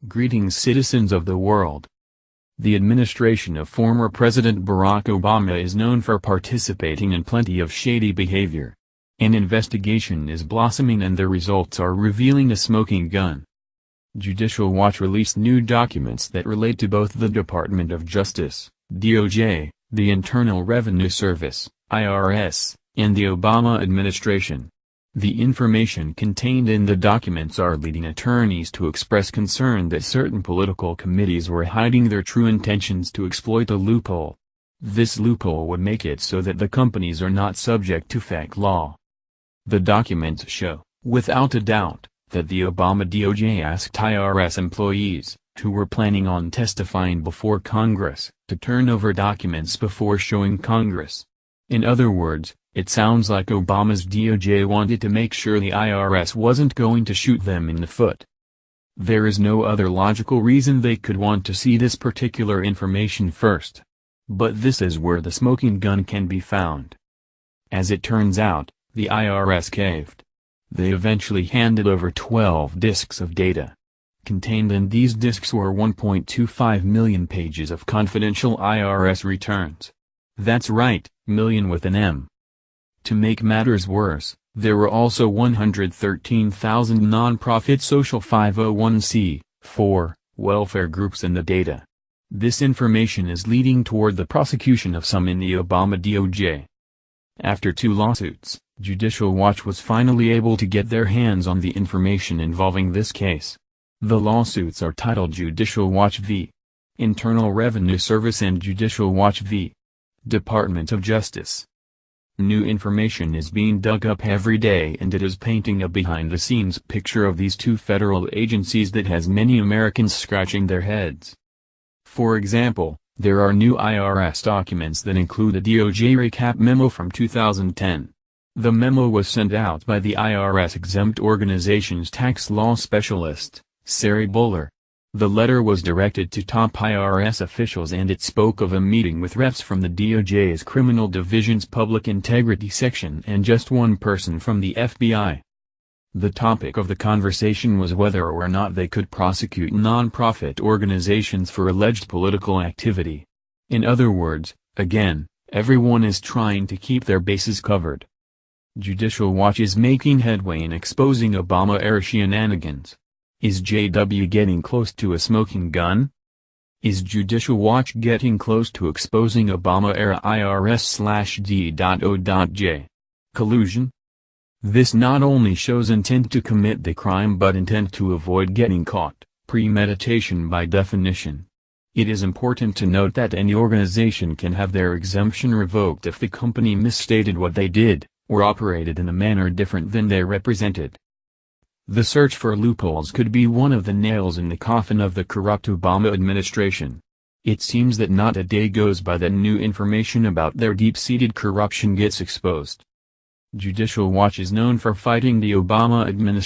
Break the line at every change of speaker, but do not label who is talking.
Greetings, citizens of the world. The administration of former President Barack Obama is known for participating in plenty of shady behavior. An investigation is blossoming and the results are revealing a smoking gun. Judicial Watch released new documents that relate to both the Department of Justice, DOJ, the Internal Revenue Service, IRS, and the Obama administration. The information contained in the documents are leading attorneys to express concern that certain political committees were hiding their true intentions to exploit a loophole. This loophole would make it so that the companies are not subject to fake law. The documents show, without a doubt, that the Obama DOJ asked IRS employees, who were planning on testifying before Congress, to turn over documents before showing Congress. In other words, it sounds like Obama's DOJ wanted to make sure the IRS wasn't going to shoot them in the foot. There is no other logical reason they could want to see this particular information first. But this is where the smoking gun can be found. As it turns out, the IRS caved. They eventually handed over 12 disks of data. Contained in these disks were 1.25 million pages of confidential IRS returns. That's right, million with an M. To make matters worse, there were also 113,000 non-profit social 501c4 welfare groups in the data. This information is leading toward the prosecution of some in the Obama DOJ. After 2 lawsuits, Judicial Watch was finally able to get their hands on the information involving this case. The lawsuits are titled Judicial Watch v. Internal Revenue Service and Judicial Watch v. Department of Justice. New information is being dug up every day and it is painting a behind-the-scenes picture of these 2 federal agencies that has many Americans scratching their heads. For example, there are new IRS documents that include a DOJ recap memo from 2010. The memo was sent out by the IRS exempt organization's tax law specialist, Sarah Buller. The letter was directed to top IRS officials and it spoke of a meeting with reps from the DOJ's Criminal Division's Public Integrity Section and just one person from the FBI. The topic of the conversation was whether or not they could prosecute non-profit organizations for alleged political activity. In other words, again, everyone is trying to keep their bases covered. Judicial Watch is making headway in exposing Obama-era shenanigans. Is JW getting close to a smoking gun? Is Judicial Watch getting close to exposing Obama-era IRS/D.O.J. collusion? This not only shows intent to commit the crime but intent to avoid getting caught, premeditation by definition. It is important to note that any organization can have their exemption revoked if the company misstated what they did, or operated in a manner different than they represented. The search for loopholes could be one of the nails in the coffin of the corrupt Obama administration. It seems that not a day goes by that new information about their deep-seated corruption gets exposed. Judicial Watch is known for fighting the Obama administration.